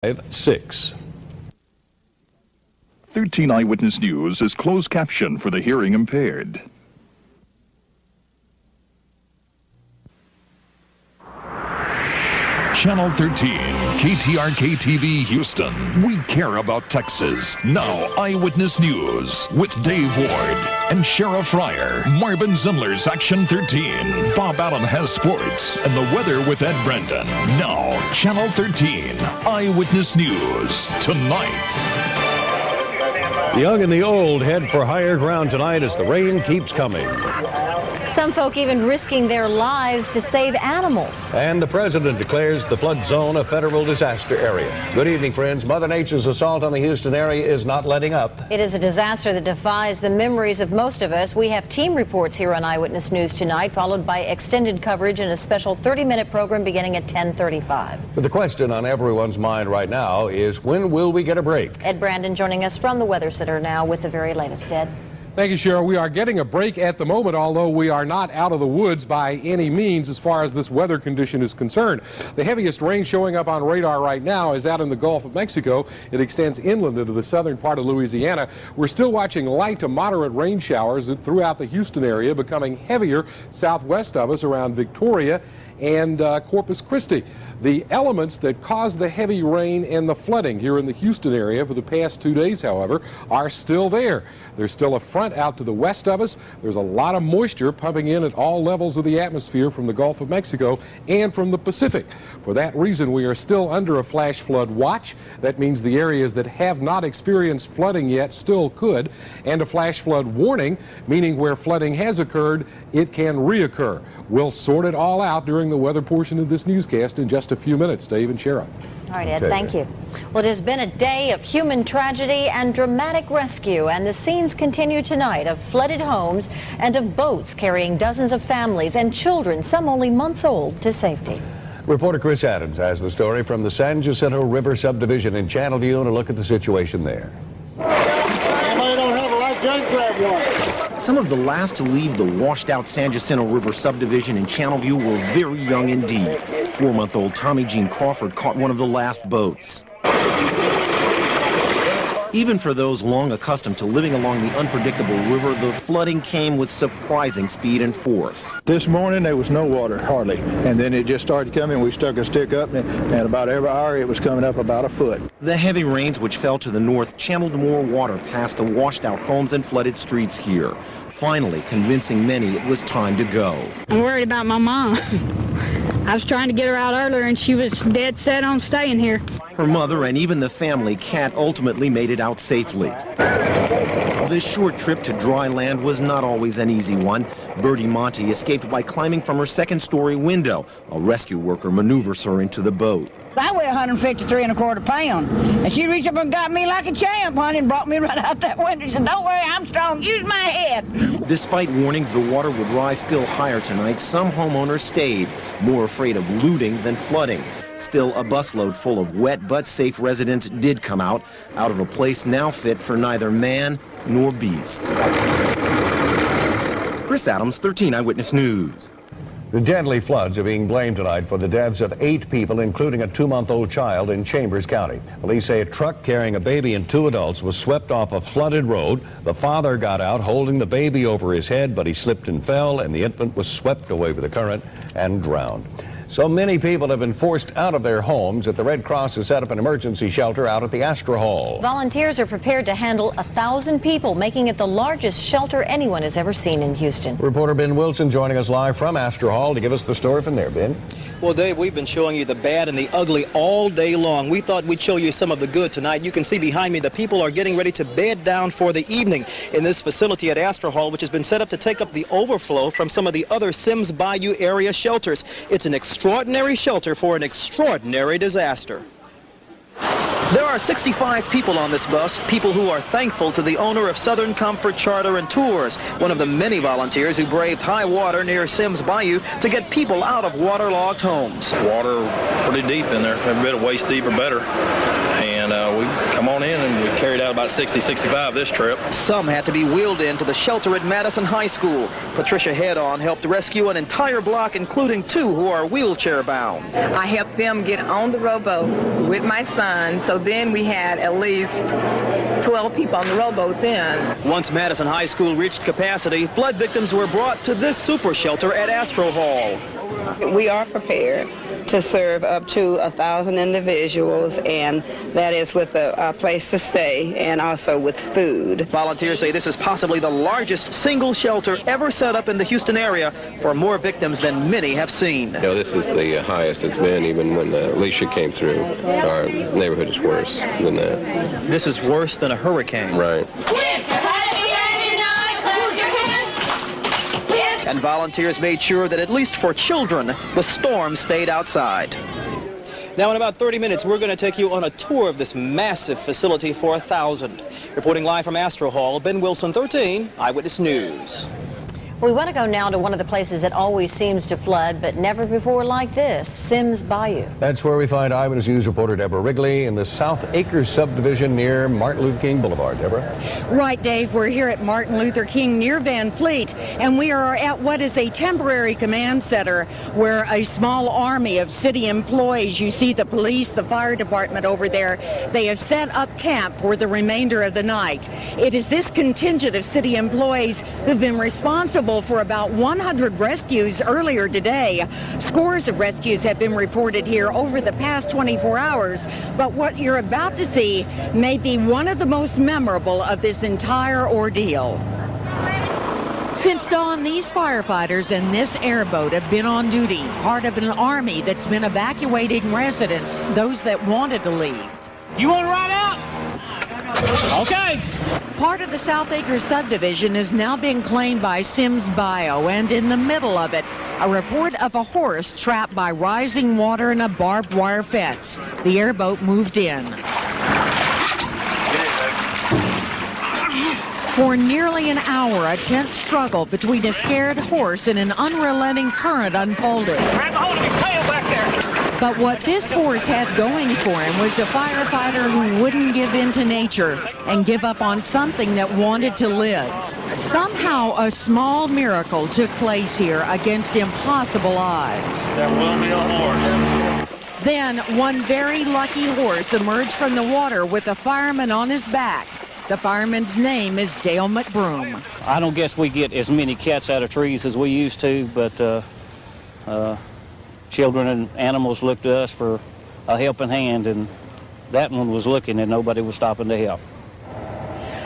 6. 13 Eyewitness News is closed caption for the hearing impaired. Channel 13, KTRK-TV Houston. We care about Texas. Now, Eyewitness News with Dave Ward and Sheriff Fryer. Marvin Zimler's Action 13. Bob Allen has sports and the weather with Ed Brandon. Now, Channel 13, Eyewitness News. Tonight. The young and the old head for higher ground tonight as the rain keeps coming. Some folk even risking their lives to save animals. And the president declares the flood zone a federal disaster area. Good evening, friends. Mother Nature's assault on the Houston area is not letting up. It is a disaster that defies the memories of most of us. We have team reports here on Eyewitness News tonight, followed by extended coverage in a special 30-minute program beginning at 10:35. But the question on everyone's mind right now is, when will we get a break? Ed Brandon joining us from the Weather Center now with the very latest. Ed. Thank you, Cheryl. We are getting a break at the moment, although we are not out of the woods by any means as far as this weather condition is concerned. The heaviest rain showing up on radar right now is out in the Gulf of Mexico. It extends inland into the southern part of Louisiana. We're still watching light to moderate rain showers throughout the Houston area, becoming heavier southwest of us around Victoria and Corpus Christi. The elements that caused the heavy rain and the flooding here in the Houston area for the past 2 days, however, are still there. There's still a front out to the west of us. There's a lot of moisture pumping in at all levels of the atmosphere from the Gulf of Mexico and from the Pacific. For that reason, we are still under a flash flood watch. That means the areas that have not experienced flooding yet still could. And a flash flood warning, meaning where flooding has occurred, it can reoccur. We'll sort it all out during the weather portion of this newscast in just a few minutes. Dave and Cheryl. All right, Ed, thank you. Well, it has been a day of human tragedy and dramatic rescue, and the scenes continue tonight of flooded homes and of boats carrying dozens of families and children, some only months old, to safety. Reporter Chris Adams has the story from the San Jacinto River subdivision in Channelview, and a look at the situation there. Somebody don't have a life jacket, grab one. Some of the last to leave the washed-out San Jacinto River subdivision in Channelview were very young indeed. 4-month-old Tommy Jean Crawford caught one of the last boats. Even for those long accustomed to living along the unpredictable river, the flooding came with surprising speed and force. This morning there was no water, hardly. And then it just started coming. We stuck a stick up, and about every hour it was coming up about a foot. The heavy rains which fell to the north channeled more water past the washed-out homes and flooded streets here, finally convincing many it was time to go. I'm worried about my mom. I was trying to get her out earlier, and she was dead set on staying here. Her mother and even the family cat ultimately made it out safely. This short trip to dry land was not always an easy one. Birdie Monty escaped by climbing from her second-story window. A rescue worker maneuvers her into the boat. I weigh 153 1/4 pounds, and she reached up and got me like a champ, honey, and brought me right out that window. She said, "Don't worry, I'm strong. Use my head." Despite warnings the water would rise still higher tonight, some homeowners stayed, more afraid of looting than flooding. Still, a busload full of wet but safe residents did come out of a place now fit for neither man nor beast. Chris Adams, 13 Eyewitness News. The deadly floods are being blamed tonight for the deaths of 8 people, including a 2-month-old child in Chambers County. Police say a truck carrying a baby and 2 adults was swept off a flooded road. The father got out holding the baby over his head, but he slipped and fell, and the infant was swept away with the current and drowned. So many people have been forced out of their homes that the Red Cross has set up an emergency shelter out at the Astra Hall. Volunteers are prepared to handle 1,000 people, making it the largest shelter anyone has ever seen in Houston. Reporter Ben Wilson joining us live from Astra Hall to give us the story from there. Ben? Well, Dave, we've been showing you the bad and the ugly all day long. We thought we'd show you some of the good tonight. You can see behind me the people are getting ready to bed down for the evening in this facility at Astra Hall, which has been set up to take up the overflow from some of the other Sims Bayou area shelters. It's an extraordinary shelter for an extraordinary disaster. There are 65 people on this bus, people who are thankful to the owner of Southern Comfort Charter and Tours, one of the many volunteers who braved high water near Sims Bayou to get people out of waterlogged homes. Water pretty deep in there, every bit of waist deep or better, and we come on in, and we carried out about 60, 65 this trip. Some had to be wheeled into the shelter at Madison High School. Patricia Head-On helped rescue an entire block, including 2 who are wheelchair bound. I helped them get on the rowboat with my son, so then we had at least 12 people on the rowboat then. Once Madison High School reached capacity, flood victims were brought to this super shelter at Astro Hall. We are prepared to serve up to 1,000 individuals, and that is with a place to stay and also with food. Volunteers say this is possibly the largest single shelter ever set up in the Houston area for more victims than many have seen. You know, this is the highest it's been. Even when Alicia came through, our neighborhood is worse than that. This is worse than a hurricane. Right. And volunteers made sure that at least for children, the storm stayed outside. Now in about 30 minutes, we're going to take you on a tour of this massive facility for 1,000. Reporting live from Astro Hall, Ben Wilson, 13 Eyewitness News. We want to go now to one of the places that always seems to flood, but never before like this, Sims Bayou. That's where we find Eyewitness News reporter Deborah Wrigley in the South Acres subdivision near Martin Luther King Boulevard. Deborah? Right, Dave. We're here at Martin Luther King near Van Fleet, and we are at what is a temporary command center where a small army of city employees, you see the police, the fire department over there, they have set up camp for the remainder of the night. It is this contingent of city employees who've been responsible for about 100 rescues earlier today. Scores of rescues have been reported here over the past 24 hours, but what you're about to see may be one of the most memorable of this entire ordeal. Since dawn, these firefighters and this airboat have been on duty, part of an army that's been evacuating residents, those that wanted to leave. You want to ride out? Okay. Part of the South Acres subdivision is now being claimed by Sims Bayou, and in the middle of it, a report of a horse trapped by rising water in a barbed wire fence. The airboat moved in. For nearly an hour, a tense struggle between a scared horse and an unrelenting current unfolded. Grab a hold of your tail back there. But what this horse had going for him was a firefighter who wouldn't give in to nature and give up on something that wanted to live. Somehow, a small miracle took place here against impossible odds. There will be a horse. Then, one very lucky horse emerged from the water with a fireman on his back. The fireman's name is Dale McBroom. I don't guess we get as many cats out of trees as we used to, but children and animals look to us for a helping hand, and that one was looking and nobody was stopping to help.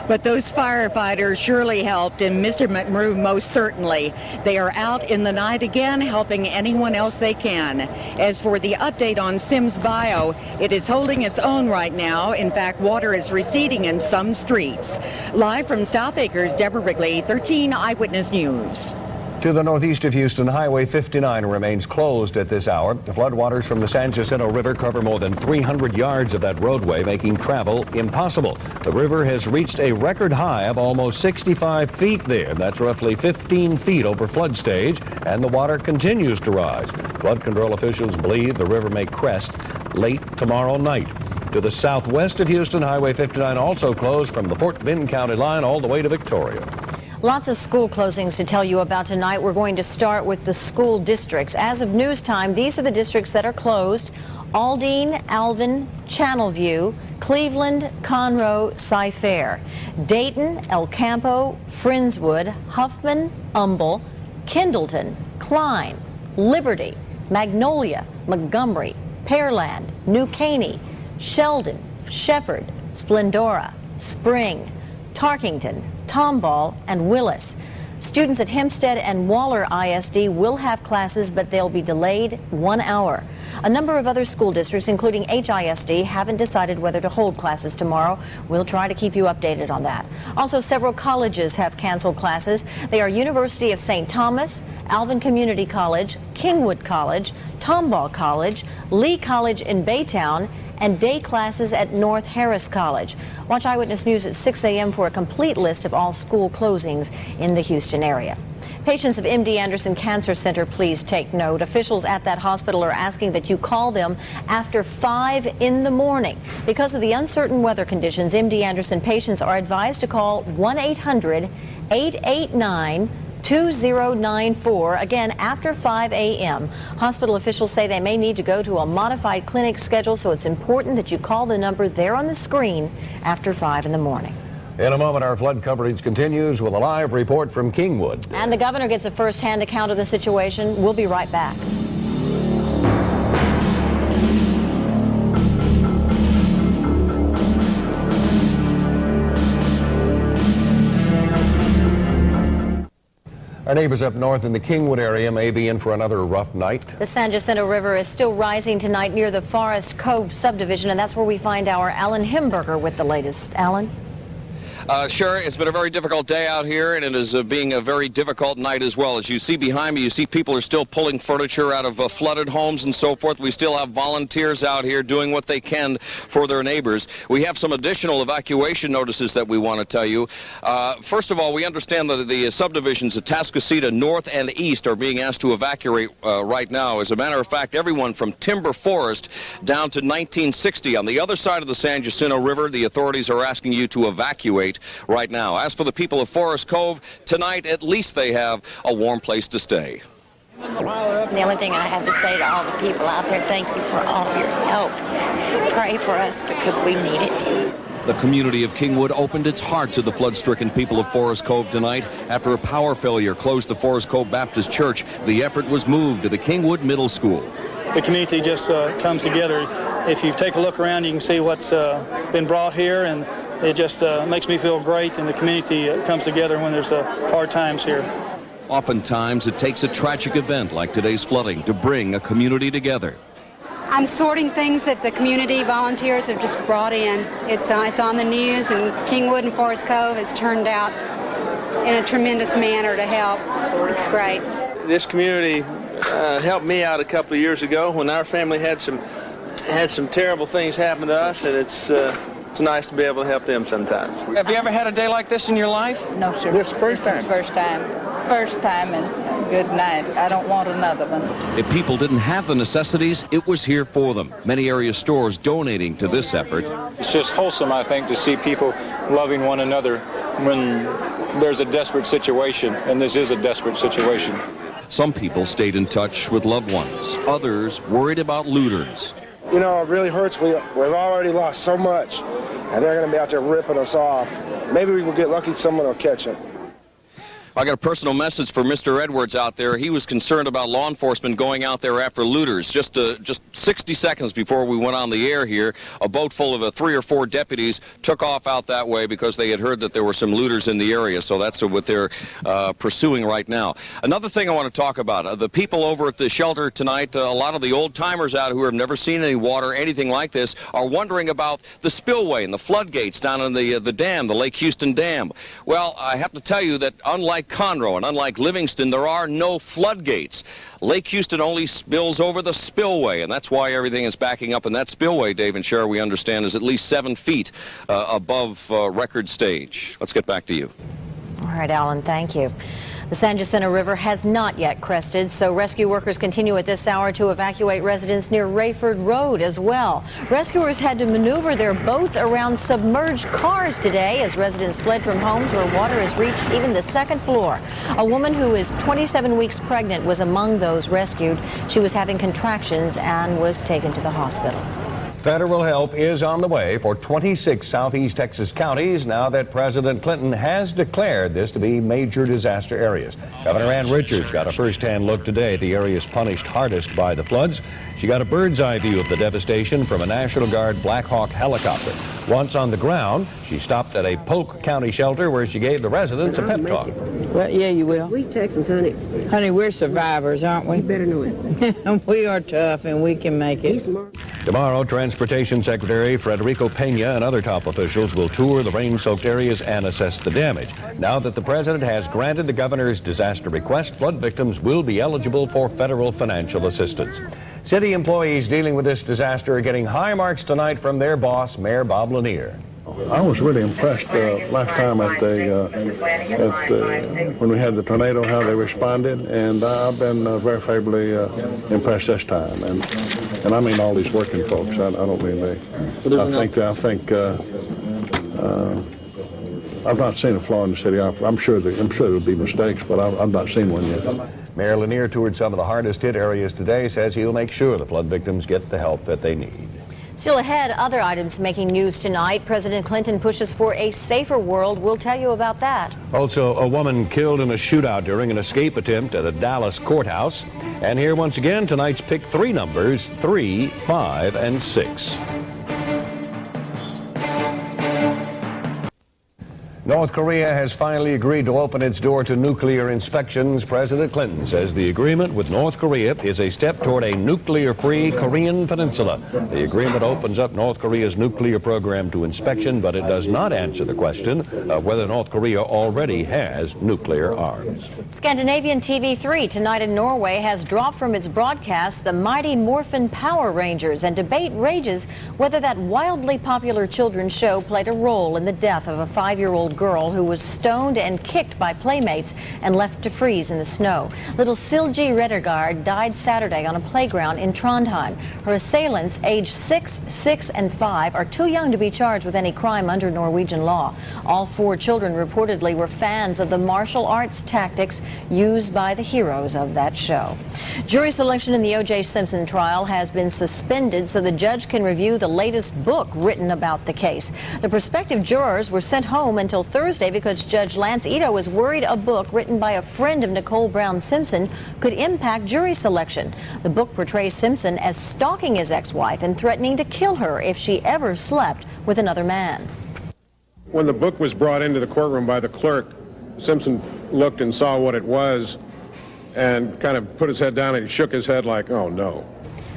But those firefighters surely helped, and Mr. McBroom most certainly. They are out in the night again, helping anyone else they can. As for the update on Sims Bayou, it is holding its own right now. In fact, water is receding in some streets. Live from South Acres, Deborah Wrigley, 13 Eyewitness News. To the northeast of Houston, Highway 59 remains closed at this hour. The floodwaters from the San Jacinto River cover more than 300 yards of that roadway, making travel impossible. The river has reached a record high of almost 65 feet there. That's roughly 15 feet over flood stage, and the water continues to rise. Flood control officials believe the river may crest late tomorrow night. To the southwest of Houston, Highway 59 also closed from the Fort Bend County line all the way to Victoria. Lots of school closings to tell you about tonight. We're going to start with the school districts. As of news time, these are the districts that are closed: Aldine, Alvin, Channelview, Cleveland, Conroe, Cy-Fair, Dayton, El Campo, Friendswood, Huffman, Humble, Kendleton, Klein, Liberty, Magnolia, Montgomery, Pearland, New Caney, Sheldon, Shepherd, Splendora, Spring, Tarkington, Tomball, and Willis. Students at Hempstead and Waller ISD will have classes, but they'll be delayed 1 hour. A number of other school districts, including HISD, haven't decided whether to hold classes tomorrow. We'll try to keep you updated on that. Also, several colleges have canceled classes. They are University of St. Thomas, Alvin Community College, Kingwood College, Tomball College, Lee College in Baytown, and day classes at North Harris College. Watch Eyewitness News at 6 a.m. for a complete list of all school closings in the Houston area. Patients of MD Anderson Cancer Center, please take note. Officials at that hospital are asking that you call them after 5 in the morning. Because of the uncertain weather conditions, MD Anderson patients are advised to call 1-800-889-2094, again after 5 a.m. Hospital officials say they may need to go to a modified clinic schedule, so it's important that you call the number there on the screen after 5 in the morning. In a moment, our flood coverage continues with a live report from Kingwood. And the governor gets a first-hand account of the situation. We'll be right back. Our neighbors up north in the Kingwood area may be in for another rough night. The San Jacinto River is still rising tonight near the Forest Cove subdivision, and that's where we find our Alan Himberger with the latest. Alan? Sure, it's been a very difficult day out here, and it is being a very difficult night as well. As you see behind me, you see people are still pulling furniture out of flooded homes and so forth. We still have volunteers out here doing what they can for their neighbors. We have some additional evacuation notices that we want to tell you. First of all, we understand that the subdivisions of Tascocita North and East are being asked to evacuate right now. As a matter of fact, everyone from Timber Forest down to 1960 on the other side of the San Jacinto River, the authorities are asking you to evacuate right now. As for the people of Forest Cove, tonight at least they have a warm place to stay. The only thing I have to say to all the people out there, thank you for all of your help. Pray for us because we need it. The community of Kingwood opened its heart to the flood-stricken people of Forest Cove tonight. After a power failure closed the Forest Cove Baptist Church, the effort was moved to the Kingwood Middle School. The community just comes together. If you take a look around, you can see what's been brought here, and it just makes me feel great, and the community comes together when there's hard times here. Oftentimes, it takes a tragic event like today's flooding to bring a community together. I'm sorting things that the community volunteers have just brought in. It's on the news, and Kingwood and Forest Cove has turned out in a tremendous manner to help. It's great. This community helped me out a couple of years ago when our family had some terrible things happen to us, and it's nice to be able to help them sometimes. Have you ever had a day like this in your life? No, sir. This is the first time? First time. First time, and good night. I don't want another one. If people didn't have the necessities, it was here for them. Many area stores donating to this effort. It's just wholesome, I think, to see people loving one another when there's a desperate situation, and this is a desperate situation. Some people stayed in touch with loved ones. Others worried about looters. You know, it really hurts. We've already lost so much, and they're going to be out there ripping us off. Maybe we will get lucky, someone will catch them. I got a personal message for Mr. Edwards out there. He was concerned about law enforcement going out there after looters. Just 60 seconds before we went on the air here, a boat full of 3 or 4 deputies took off out that way because they had heard that there were some looters in the area. So that's what they're pursuing right now. Another thing I want to talk about, the people over at the shelter tonight, a lot of the old-timers out who have never seen any water, anything like this, are wondering about the spillway and the floodgates down in the dam, the Lake Houston Dam. Well, I have to tell you that unlike Conroe and unlike Livingston, there are no floodgates. Lake Houston only spills over the spillway, and that's why everything is backing up. And that spillway, Dave and Cher, we understand, is at least 7 feet above record stage. Let's get back to you. All right, Alan, thank you. The San Jacinto River has not yet crested, so rescue workers continue at this hour to evacuate residents near Rayford Road as well. Rescuers had to maneuver their boats around submerged cars today as residents fled from homes where water has reached even the 2nd floor. A woman who is 27 weeks pregnant was among those rescued. She was having contractions and was taken to the hospital. Federal help is on the way for 26 southeast Texas counties now that President Clinton has declared this to be major disaster areas. Governor Ann Richards got a first-hand look today at the areas punished hardest by the floods. She got a bird's-eye view of the devastation from a National Guard Black Hawk helicopter. Once on the ground, she stopped at a Polk County shelter where she gave the residents a pep talk. Well, yeah, you will. We Texans, honey. Honey, we're survivors, aren't we? You better know it. We are tough, and we can make it. Tomorrow, Transportation Secretary Federico Pena and other top officials will tour the rain-soaked areas and assess the damage. Now that the president has granted the governor's disaster request, flood victims will be eligible for federal financial assistance. City employees dealing with this disaster are getting high marks tonight from their boss, Mayor Bob LANIER. I was really impressed last time when we had the tornado, how they responded, and I've been very favorably impressed this time. And I mean all these working folks. I don't mean they. I've not seen a flaw in the city. I'm sure there'll be mistakes, but I've not seen one yet. Mayor Lanier toured some of the hardest hit areas today, says he'll make sure the flood victims get the help that they need. Still ahead, other items making news tonight. President Clinton pushes for a safer world. We'll tell you about that. Also, a woman killed in a shootout during an escape attempt at a Dallas courthouse. And here once again, tonight's Pick 3 numbers, 3, 5, and 6. North Korea has finally agreed to open its door to nuclear inspections. President Clinton says the agreement with North Korea is a step toward a nuclear-free Korean peninsula. The agreement opens up North Korea's nuclear program to inspection, but it does not answer the question of whether North Korea already has nuclear arms. Scandinavian TV3 tonight in Norway has dropped from its broadcast the Mighty Morphin Power Rangers, and debate rages whether that wildly popular children's show played a role in the death of a 5-year-old girl who was stoned and kicked by playmates and left to freeze in the snow. Little Silje Redergaard died Saturday on a playground in Trondheim. Her assailants, aged 6, 6, and 5, are too young to be charged with any crime under Norwegian law. All 4 children reportedly were fans of the martial arts tactics used by the heroes of that show. Jury selection in the O.J. Simpson trial has been suspended so the judge can review the latest book written about the case. The prospective jurors were sent home until Thursday because Judge Lance Ito was worried a book written by a friend of Nicole Brown Simpson could impact jury selection. The book portrays Simpson as stalking his ex-wife and threatening to kill her if she ever slept with another man. When the book was brought into the courtroom by the clerk, Simpson looked and saw what it was and kind of put his head down and shook his head like, oh no.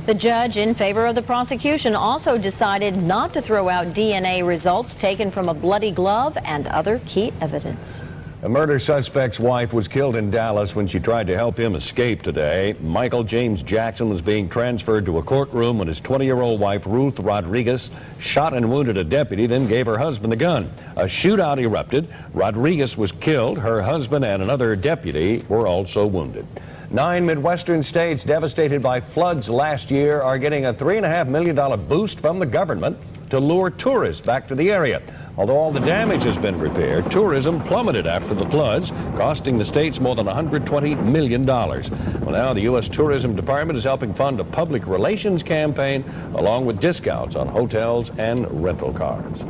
The judge in favor of the prosecution also decided not to throw out DNA results taken from a bloody glove and other key evidence. A murder suspect's wife was killed in Dallas when she tried to help him escape today. Michael James Jackson was being transferred to a courtroom when his 20-year-old wife, Ruth Rodriguez, shot and wounded a deputy, then gave her husband the gun. A shootout erupted. Rodriguez was killed. Her husband and another deputy were also wounded. 9 Midwestern states devastated by floods last year are getting a $3.5 million boost from the government to lure tourists back to the area. Although all the damage has been repaired, tourism plummeted after the floods, costing the states more than $120 million. Well, now the U.S. Tourism Department is helping fund a public relations campaign along with discounts on hotels and rental cars.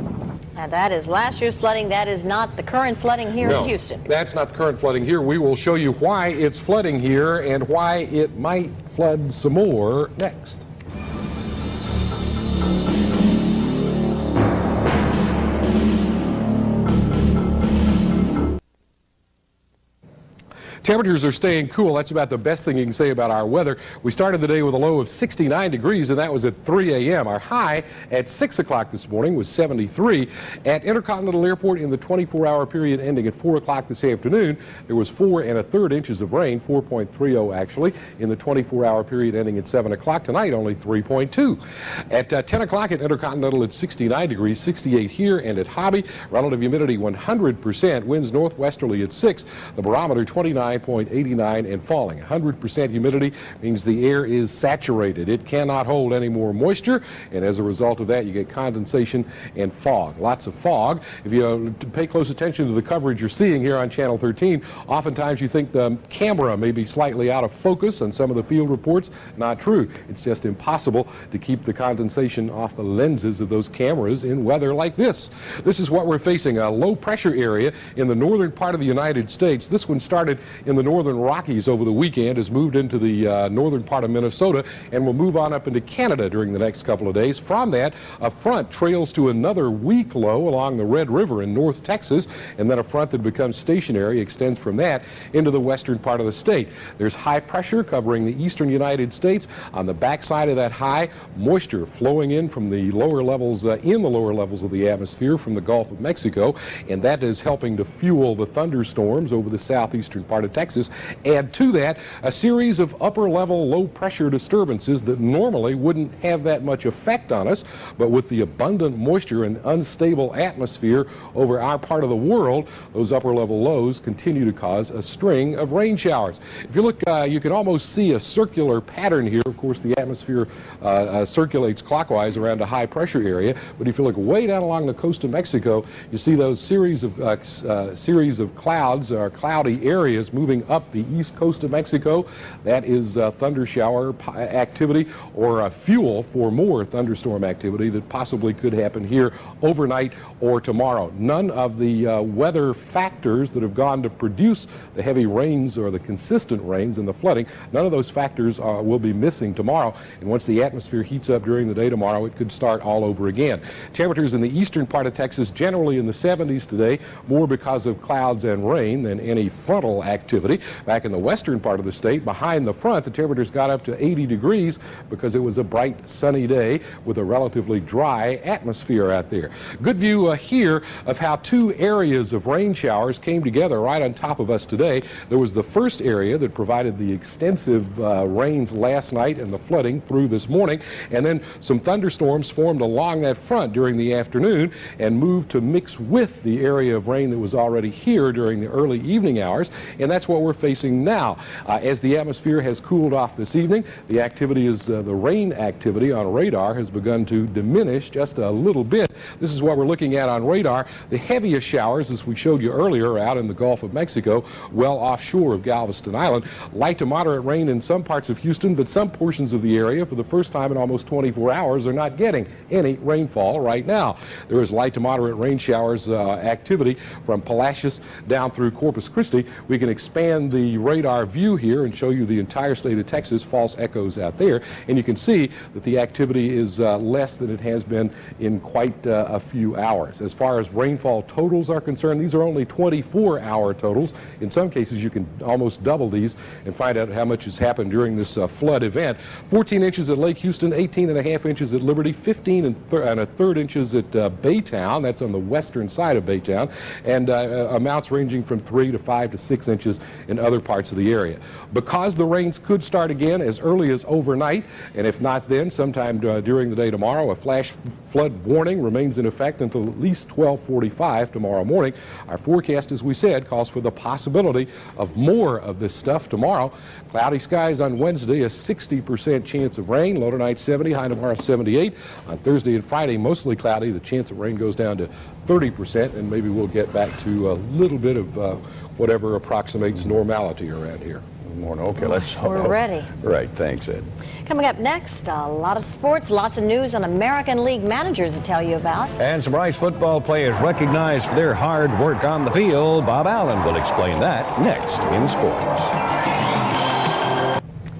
And that is last year's flooding. That is not the current flooding here in Houston. That's not the current flooding here. We will show you why it's flooding here and why it might flood some more next. Temperatures are staying cool. That's about the best thing you can say about our weather. We started the day with a low of 69 degrees, and that was at 3 a.m. Our high at 6 o'clock this morning was 73. At Intercontinental Airport in the 24-hour period ending at 4 o'clock this afternoon, there was 4 1/3 inches of rain, 4.30 actually, in the 24-hour period ending at 7 o'clock. Tonight, only 3.2. At 10 o'clock at Intercontinental at 69 degrees, 68 here, and at Hobby, relative humidity 100%, winds northwesterly at 6, the barometer 29.89 and falling. 100% humidity means the air is saturated. It cannot hold any more moisture, and as a result of that, you get condensation and fog. Lots of fog. If you pay close attention to the coverage you're seeing here on Channel 13, oftentimes you think the camera may be slightly out of focus on some of the field reports. Not true. It's just impossible to keep the condensation off the lenses of those cameras in weather like this. This is what we're facing, a low pressure area in the northern part of the United States. This one started in the northern Rockies over the weekend, has moved into the northern part of Minnesota, and will move on up into Canada during the next couple of days. From that, a front trails to another weak low along the Red River in North Texas, and then a front that becomes stationary extends from that into the western part of the state. There's high pressure covering the eastern United States. On the backside of that high, moisture flowing in from the lower levels, of the atmosphere from the Gulf of Mexico, and that is helping to fuel the thunderstorms over the southeastern part of Texas. Add to that a series of upper-level low-pressure disturbances that normally wouldn't have that much effect on us, but with the abundant moisture and unstable atmosphere over our part of the world, those upper-level lows continue to cause a string of rain showers. If you look, you can almost see a circular pattern here. Of course, the atmosphere circulates clockwise around a high-pressure area, but if you look way down along the coast of Mexico, you see those series of clouds or cloudy areas moving up the east coast of Mexico. That is thunder shower activity or fuel for more thunderstorm activity that possibly could happen here overnight or tomorrow. None of the weather factors that have gone to produce the heavy rains or the consistent rains and the flooding, none of those factors will be missing tomorrow. And once the atmosphere heats up during the day tomorrow, it could start all over again. Temperatures in the eastern part of Texas generally in the 70s today, more because of clouds and rain than any frontal activity. Back in the western part of the state, behind the front, the temperatures got up to 80 degrees because it was a bright sunny day with a relatively dry atmosphere out there. Good view here of how two areas of rain showers came together right on top of us today. There was the first area that provided the extensive rains last night and the flooding through this morning, and then some thunderstorms formed along that front during the afternoon and moved to mix with the area of rain that was already here during the early evening hours, and that's what we're facing now. As the atmosphere has cooled off this evening, the activity is the rain activity on radar has begun to diminish just a little bit. This is what we're looking at on radar. The heaviest showers, as we showed you earlier, are out in the Gulf of Mexico, well offshore of Galveston Island. Light to moderate rain in some parts of Houston, but some portions of the area for the first time in almost 24 hours are not getting any rainfall right now. There is light to moderate rain showers activity from Palacios down through Corpus Christi. We can expand the radar view here and show you the entire state of Texas, false echoes out there, and you can see that the activity is less than it has been in quite a few hours. As far as rainfall totals are concerned, these are only 24-hour totals. In some cases, you can almost double these and find out how much has happened during this flood event. 14 inches at Lake Houston, 18.5 inches at Liberty, 15 1/3 inches at Baytown. That's on the western side of Baytown, and amounts ranging from 3 to 5 to 6 inches in other parts of the area. Because the rains could start again as early as overnight, and if not then, sometime during the day tomorrow, a flash flood warning remains in effect until at least 12:45 tomorrow morning. Our forecast, as we said, calls for the possibility of more of this stuff tomorrow. Cloudy skies on Wednesday, a 60% chance of rain, low tonight 70, high tomorrow 78. On Thursday and Friday, mostly cloudy. The chance of rain goes down to 30%, and maybe we'll get back to a little bit of whatever approximates normality around here. Okay, let's We're ready. Right, thanks, Ed. Coming up next, a lot of sports, lots of news on American League managers to tell you about. And some Rice football players recognized for their hard work on the field. Bob Allen will explain that next in sports.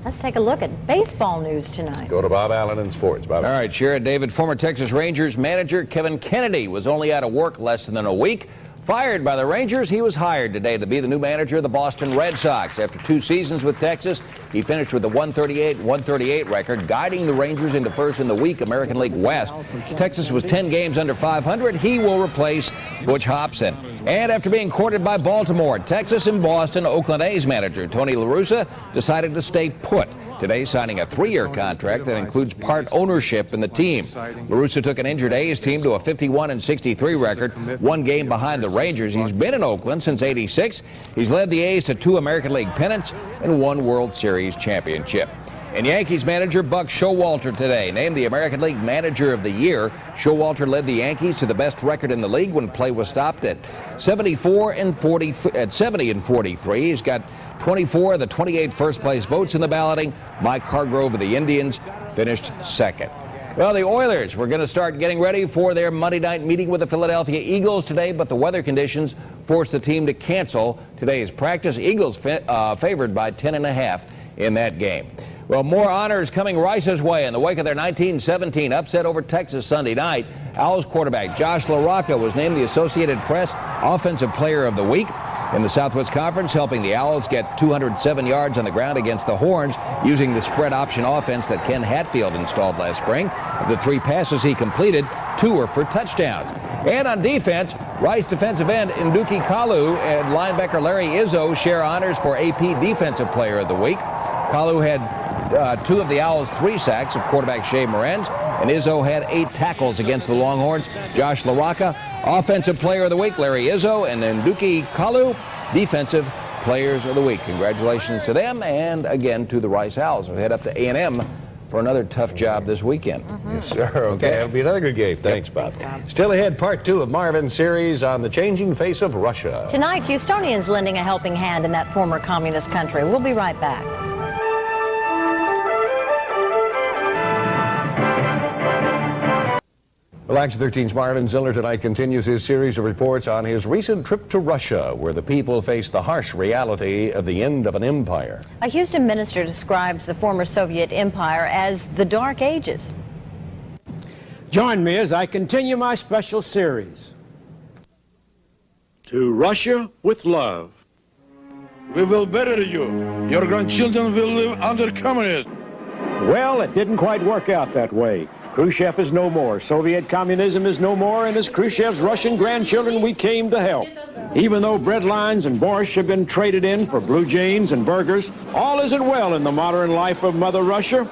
Let's take a look at baseball news tonight. Go to Bob Allen in sports. Bob. All right, Sharon David, former Texas Rangers manager Kevin Kennedy was only out of work less than a week. Fired by the Rangers, he was hired today to be the new manager of the Boston Red Sox. After 2 seasons with Texas, he finished with a 138 record, guiding the Rangers into first in the weak American League West. Texas was 10 games under 500. He will replace Butch Hobson. And after being courted by Baltimore, Texas and Boston, Oakland A's manager Tony La Russa decided to stay put, today signing a 3-year contract that includes part ownership in the team. La Russa took an injured A's team to a 51-63 record, 1 game behind the Rangers. He's been in Oakland since '86. He's led the A's to 2 American League pennants and 1 World Series championship. And Yankees manager Buck Showalter today named the American League Manager of the Year. Showalter led the Yankees to the best record in the league when play was stopped at 70-43. He's got 24 of the 28 first-place votes in the balloting. Mike Hargrove of the Indians finished second. Well, the Oilers were going to start getting ready for their Monday night meeting with the Philadelphia Eagles today, but the weather conditions forced the team to cancel today's practice. Eagles favored by 10.5 in that game. Well, more honors coming Rice's way in the wake of their 1917 upset over Texas Sunday night. Owls quarterback Josh LaRocca was named the Associated Press Offensive Player of the Week in the Southwest Conference, helping the Owls get 207 yards on the ground against the Horns using the spread option offense that Ken Hatfield installed last spring. Of the 3 passes he completed, 2 were for touchdowns. And on defense, Rice defensive end Nduki Kalu and linebacker Larry Izzo share honors for AP Defensive Player of the Week. Kalu had 2 of the Owls' 3 sacks of quarterback Shea Morenz, and Izzo had 8 tackles against the Longhorns. Josh LaRocca, Offensive Player of the Week, Larry Izzo, and Nduki Kalu, Defensive Players of the Week. Congratulations to them, and again to the Rice Owls. We'll head up to A&M for another tough job this weekend. Yes, sir. Okay, it'll be another good game. Thanks, Bob. Still ahead, part 2 of Marvin's series on the changing face of Russia. Tonight, Houstonians lending a helping hand in that former communist country. We'll be right back. Well, Action 13's Marvin Ziller tonight continues his series of reports on his recent trip to Russia, where the people face the harsh reality of the end of an empire. A Houston minister describes the former Soviet empire as the Dark Ages. Join me as I continue my special series. To Russia with love. We will bury you. Your grandchildren will live under communism. Well, it didn't quite work out that way. Khrushchev is no more, Soviet communism is no more, and as Khrushchev's Russian grandchildren, we came to help. Even though bread lines and borscht have been traded in for blue jeans and burgers, all isn't well in the modern life of Mother Russia.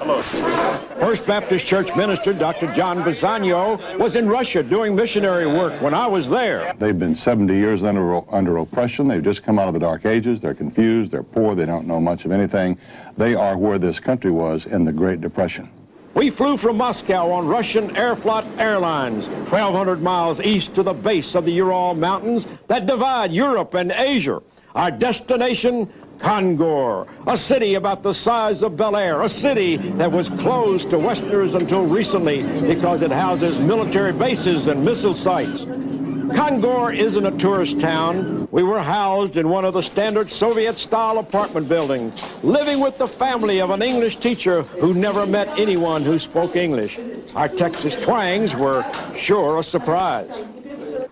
First Baptist Church minister Dr. John Bisagno was in Russia doing missionary work when I was there. They've been 70 years under oppression. They've just come out of the Dark Ages. They're confused. They're poor. They don't know much of anything. They are where this country was in the Great Depression. We flew from Moscow on Russian Aeroflot Airlines, 1,200 miles east to the base of the Ural Mountains that divide Europe and Asia. Our destination, Kongor, a city about the size of Bel Air, a city that was closed to Westerners until recently because it houses military bases and missile sites. Kongor isn't a tourist town. We were housed in one of the standard Soviet-style apartment buildings, living with the family of an English teacher who never met anyone who spoke English. Our Texas twangs were sure a surprise.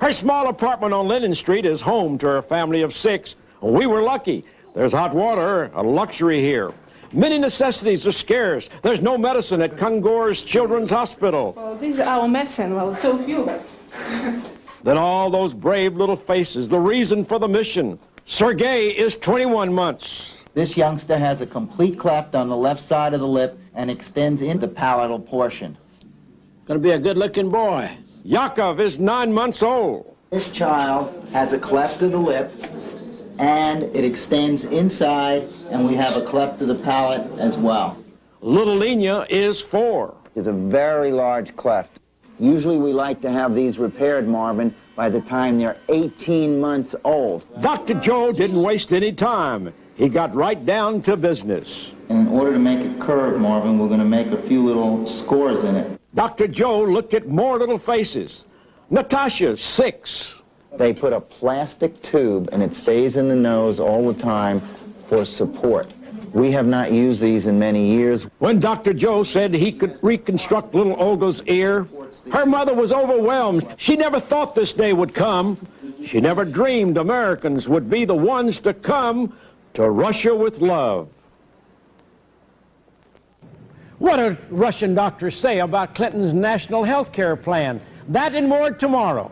Her small apartment on Lennon Street is home to her family of 6. We were lucky. There's hot water, a luxury here. Many necessities are scarce. There's no medicine at Kongor's Children's Hospital. Well, this is our medicine. Well, so few. Then all those brave little faces, the reason for the mission. Sergei is 21 months. This youngster has a complete cleft on the left side of the lip and extends into the palatal portion. Gonna be a good-looking boy. Yakov is 9 months old. This child has a cleft of the lip, and it extends inside, and we have a cleft of the palate as well. Little Lena is 4. It's a very large cleft. Usually we like to have these repaired, Marvin, by the time they're 18 months old. Dr. Joe didn't waste any time. He got right down to business. And in order to make it curve, Marvin, we're going to make a few little scores in it. Dr. Joe looked at more little faces. Natasha's 6. They put a plastic tube, and it stays in the nose all the time for support. We have not used these in many years. When Dr. Joe said he could reconstruct little Olga's ear, her mother was overwhelmed. She never thought this day would come. She never dreamed Americans would be the ones to come to Russia with love. What do Russian doctors say about Clinton's national health care plan? That and more tomorrow.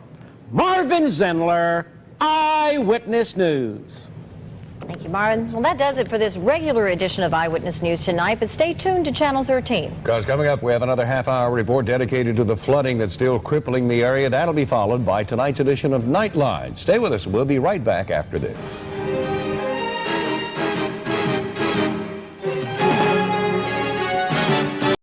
Marvin Zindler, Eyewitness News. Thank you, Marvin. Well, that does it for this regular edition of Eyewitness News tonight, but stay tuned to Channel 13. Because coming up, we have another half-hour report dedicated to the flooding that's still crippling the area. That'll be followed by tonight's edition of Nightline. Stay with us. We'll be right back after this.